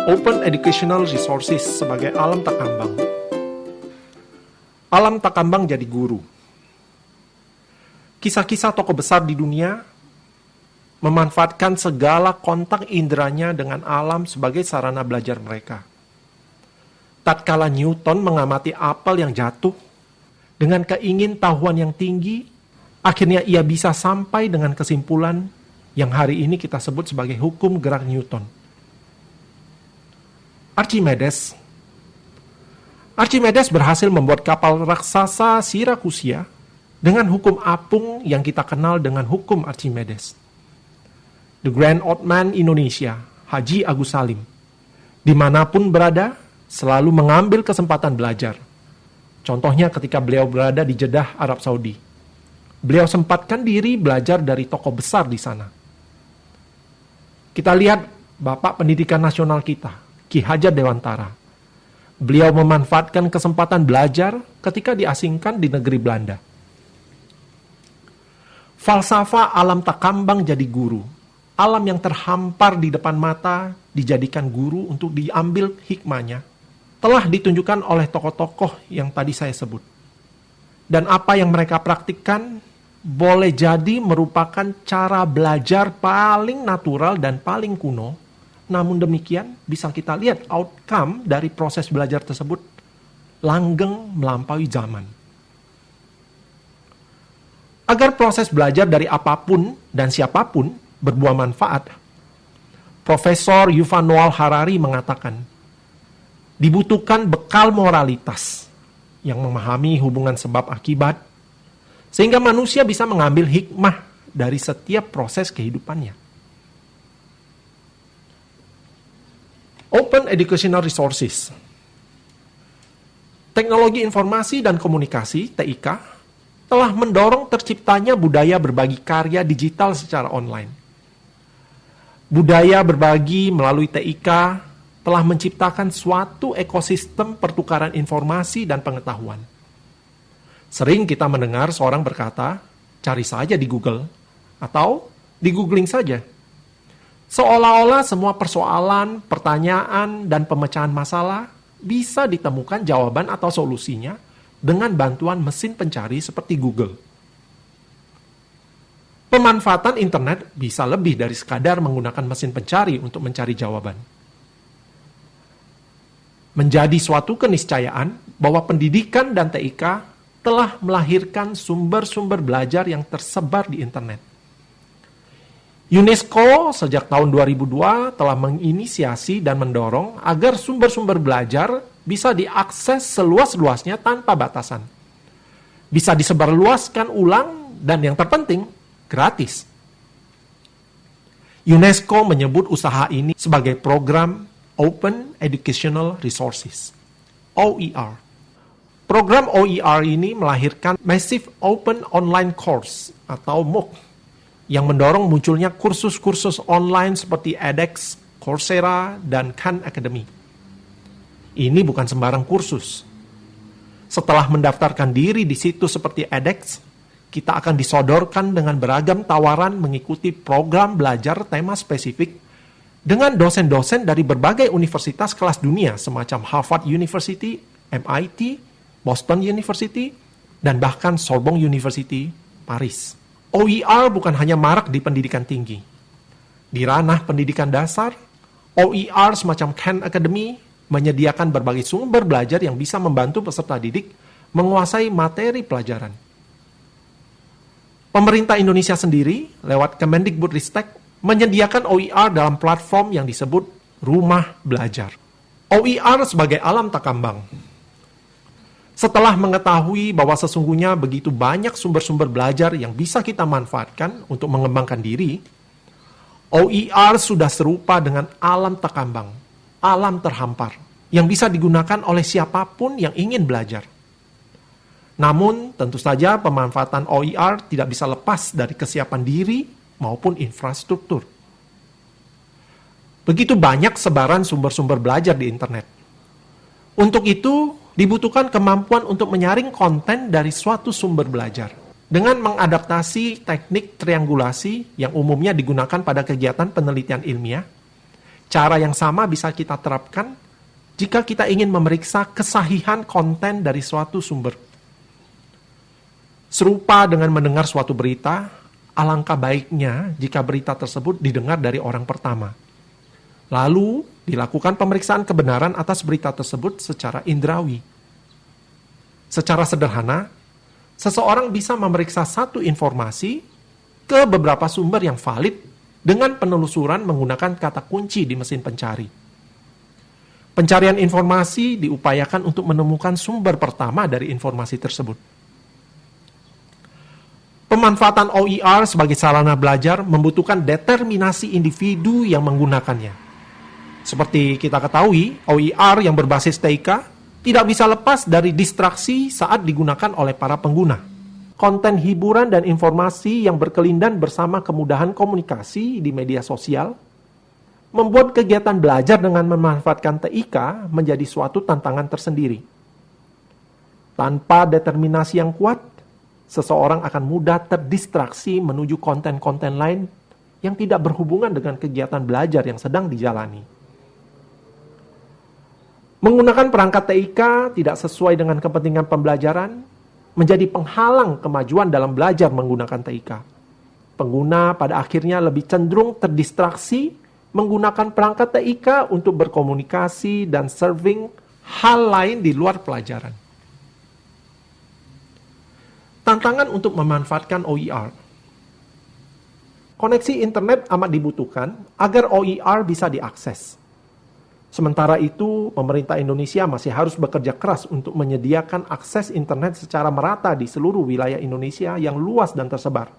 Open Educational Resources sebagai alam tak kambang. Alam tak kambang jadi guru. Kisah-kisah tokoh besar di dunia memanfaatkan segala kontak inderanya dengan alam sebagai sarana belajar mereka. Tatkala Newton mengamati apel yang jatuh, dengan keingintahuan yang tinggi, akhirnya ia bisa sampai dengan kesimpulan yang hari ini kita sebut sebagai hukum gerak Newton. Archimedes berhasil membuat kapal raksasa Sirakusia dengan hukum apung yang kita kenal dengan hukum Archimedes. The Grand Old Man Indonesia, Haji Agus Salim, dimanapun berada, selalu mengambil kesempatan belajar. Contohnya ketika beliau berada di Jeddah, Arab Saudi. Beliau sempatkan diri belajar dari tokoh besar di sana. Kita lihat Bapak Pendidikan Nasional kita, Ki Hajar Dewantara. Beliau memanfaatkan kesempatan belajar ketika diasingkan di negeri Belanda. Falsafah alam tak kambang jadi guru. Alam yang terhampar di depan mata dijadikan guru untuk diambil hikmahnya. Telah ditunjukkan oleh tokoh-tokoh yang tadi saya sebut. Dan apa yang mereka praktikkan boleh jadi merupakan cara belajar paling natural dan paling kuno. Namun demikian, bisa kita lihat outcome dari proses belajar tersebut langgeng melampaui zaman. Agar proses belajar dari apapun dan siapapun berbuah manfaat, Profesor Yuval Noah Harari mengatakan, dibutuhkan bekal moralitas yang memahami hubungan sebab akibat, sehingga manusia bisa mengambil hikmah dari setiap proses kehidupannya. Open Educational Resources. Teknologi Informasi dan Komunikasi, TIK, telah mendorong terciptanya budaya berbagi karya digital secara online. Budaya berbagi melalui TIK telah menciptakan suatu ekosistem pertukaran informasi dan pengetahuan. Sering kita mendengar seorang berkata, cari saja di Google, atau di googling saja. Seolah-olah semua persoalan, pertanyaan, dan pemecahan masalah bisa ditemukan jawaban atau solusinya dengan bantuan mesin pencari seperti Google. Pemanfaatan internet bisa lebih dari sekadar menggunakan mesin pencari untuk mencari jawaban. Menjadi suatu keniscayaan bahwa pendidikan dan TIK telah melahirkan sumber-sumber belajar yang tersebar di internet. UNESCO sejak tahun 2002 telah menginisiasi dan mendorong agar sumber-sumber belajar bisa diakses seluas-luasnya tanpa batasan. Bisa disebarluaskan ulang dan yang terpenting, gratis. UNESCO menyebut usaha ini sebagai program Open Educational Resources, OER. Program OER ini melahirkan Massive Open Online Course atau MOOC yang mendorong munculnya kursus-kursus online seperti edX, Coursera, dan Khan Academy. Ini bukan sembarang kursus. Setelah mendaftarkan diri di situs seperti edX, kita akan disodorkan dengan beragam tawaran mengikuti program belajar tema spesifik dengan dosen-dosen dari berbagai universitas kelas dunia semacam Harvard University, MIT, Boston University, dan bahkan Sorbonne University, Paris. OER bukan hanya marak di pendidikan tinggi. Di ranah pendidikan dasar, OER semacam Khan Academy menyediakan berbagai sumber belajar yang bisa membantu peserta didik menguasai materi pelajaran. Pemerintah Indonesia sendiri, lewat Kemendikbudristek, menyediakan OER dalam platform yang disebut Rumah Belajar. OER sebagai alam tak kambang. Setelah mengetahui bahwa sesungguhnya begitu banyak sumber-sumber belajar yang bisa kita manfaatkan untuk mengembangkan diri, OER sudah serupa dengan alam tak kambang, alam terhampar, yang bisa digunakan oleh siapapun yang ingin belajar. Namun, tentu saja pemanfaatan OER tidak bisa lepas dari kesiapan diri maupun infrastruktur. Begitu banyak sebaran sumber-sumber belajar di internet. Untuk itu, dibutuhkan kemampuan untuk menyaring konten dari suatu sumber belajar. Dengan mengadaptasi teknik triangulasi yang umumnya digunakan pada kegiatan penelitian ilmiah, Cara yang sama bisa kita terapkan jika kita ingin memeriksa kesahihan konten dari suatu sumber. Serupa dengan mendengar suatu berita, alangkah baiknya jika berita tersebut didengar dari orang pertama. Lalu, dilakukan pemeriksaan kebenaran atas berita tersebut secara indrawi. Secara sederhana, seseorang bisa memeriksa satu informasi ke beberapa sumber yang valid dengan penelusuran menggunakan kata kunci di mesin pencari. Pencarian informasi diupayakan untuk menemukan sumber pertama dari informasi tersebut. Pemanfaatan OER sebagai sarana belajar membutuhkan determinasi individu yang menggunakannya. Seperti kita ketahui, OER yang berbasis TIK tidak bisa lepas dari distraksi saat digunakan oleh para pengguna. Konten hiburan dan informasi yang berkelindan bersama kemudahan komunikasi di media sosial membuat kegiatan belajar dengan memanfaatkan TIK menjadi suatu tantangan tersendiri. Tanpa determinasi yang kuat, seseorang akan mudah terdistraksi menuju konten-konten lain yang tidak berhubungan dengan kegiatan belajar yang sedang dijalani. Menggunakan perangkat TIK tidak sesuai dengan kepentingan pembelajaran menjadi penghalang kemajuan dalam belajar menggunakan TIK. Pengguna pada akhirnya lebih cenderung terdistraksi menggunakan perangkat TIK untuk berkomunikasi dan serving hal lain di luar pelajaran. Tantangan untuk memanfaatkan OER. Koneksi internet amat dibutuhkan agar OER bisa diakses. Sementara itu, pemerintah Indonesia masih harus bekerja keras untuk menyediakan akses internet secara merata di seluruh wilayah Indonesia yang luas dan tersebar.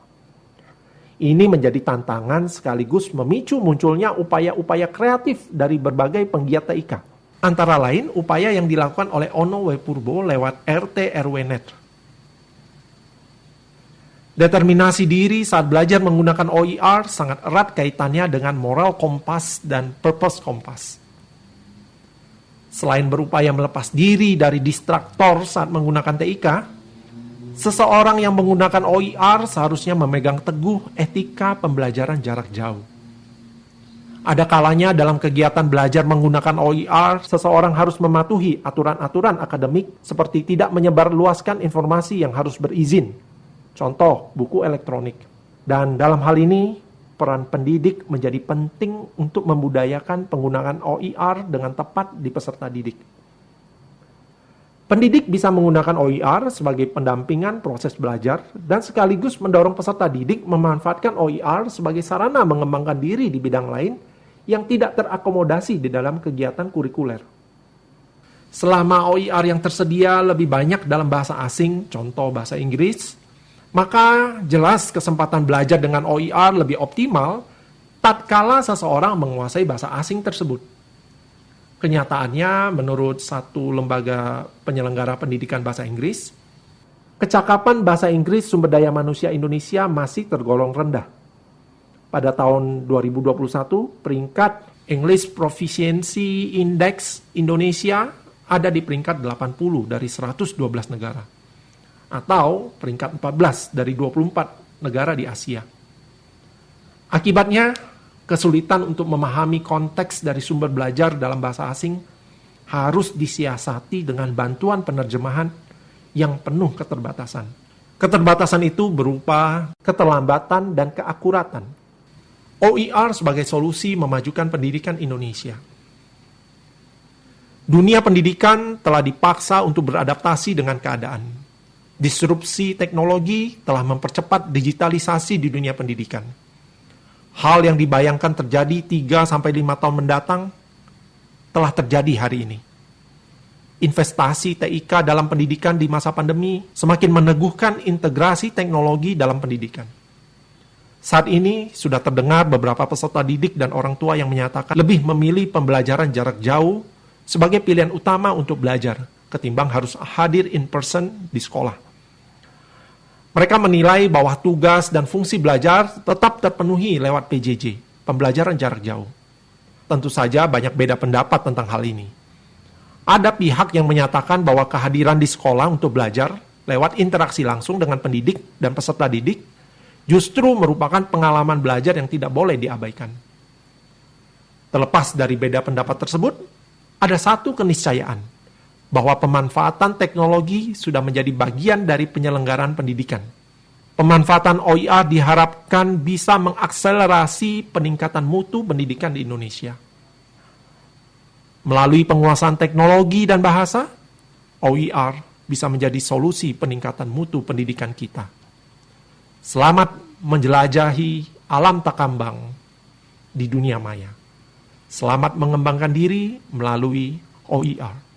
Ini menjadi tantangan sekaligus memicu munculnya upaya-upaya kreatif dari berbagai penggiat TIK. Antara lain, upaya yang dilakukan oleh Ono Wepurbo lewat RT RW.net. Determinasi diri saat belajar menggunakan OER sangat erat kaitannya dengan moral kompas dan purpose kompas. Selain berupaya melepas diri dari distraktor saat menggunakan TIK, seseorang yang menggunakan OER seharusnya memegang teguh etika pembelajaran jarak jauh. Ada kalanya dalam kegiatan belajar menggunakan OER, seseorang harus mematuhi aturan-aturan akademik seperti tidak menyebarluaskan informasi yang harus berizin. Contoh, buku elektronik. Dan dalam hal ini, peran pendidik menjadi penting untuk membudayakan penggunaan OER dengan tepat di peserta didik. Pendidik bisa menggunakan OER sebagai pendampingan proses belajar dan sekaligus mendorong peserta didik memanfaatkan OER sebagai sarana mengembangkan diri di bidang lain yang tidak terakomodasi di dalam kegiatan kurikuler. Selama OER yang tersedia lebih banyak dalam bahasa asing, contoh bahasa Inggris, maka jelas kesempatan belajar dengan OER lebih optimal tatkala seseorang menguasai bahasa asing tersebut. Kenyataannya, menurut satu lembaga penyelenggara pendidikan bahasa Inggris, kecakapan bahasa Inggris sumber daya manusia Indonesia masih tergolong rendah. Pada tahun 2021, peringkat English Proficiency Index Indonesia ada di peringkat 80 dari 112 negara. Atau peringkat 14 dari 24 negara di Asia. Akibatnya, kesulitan untuk memahami konteks dari sumber belajar dalam bahasa asing harus disiasati dengan bantuan penerjemahan yang penuh keterbatasan. Keterbatasan itu berupa keterlambatan dan keakuratan. OER sebagai solusi memajukan pendidikan Indonesia. Dunia pendidikan telah dipaksa untuk beradaptasi dengan keadaan. Disrupsi teknologi telah mempercepat digitalisasi di dunia pendidikan. Hal yang dibayangkan terjadi 3-5 tahun mendatang telah terjadi hari ini. Investasi TIK dalam pendidikan di masa pandemi semakin meneguhkan integrasi teknologi dalam pendidikan. Saat ini sudah terdengar beberapa peserta didik dan orang tua yang menyatakan lebih memilih pembelajaran jarak jauh sebagai pilihan utama untuk belajar ketimbang harus hadir in person di sekolah. Mereka menilai bahwa tugas dan fungsi belajar tetap terpenuhi lewat PJJ, pembelajaran jarak jauh. Tentu saja banyak beda pendapat tentang hal ini. Ada pihak yang menyatakan bahwa kehadiran di sekolah untuk belajar lewat interaksi langsung dengan pendidik dan peserta didik justru merupakan pengalaman belajar yang tidak boleh diabaikan. Terlepas dari beda pendapat tersebut, ada satu keniscayaan, bahwa pemanfaatan teknologi sudah menjadi bagian dari penyelenggaraan pendidikan. Pemanfaatan OER diharapkan bisa mengakselerasi peningkatan mutu pendidikan di Indonesia. Melalui penguasaan teknologi dan bahasa, OER bisa menjadi solusi peningkatan mutu pendidikan kita. Selamat menjelajahi alam takambang di dunia maya. Selamat mengembangkan diri melalui OER.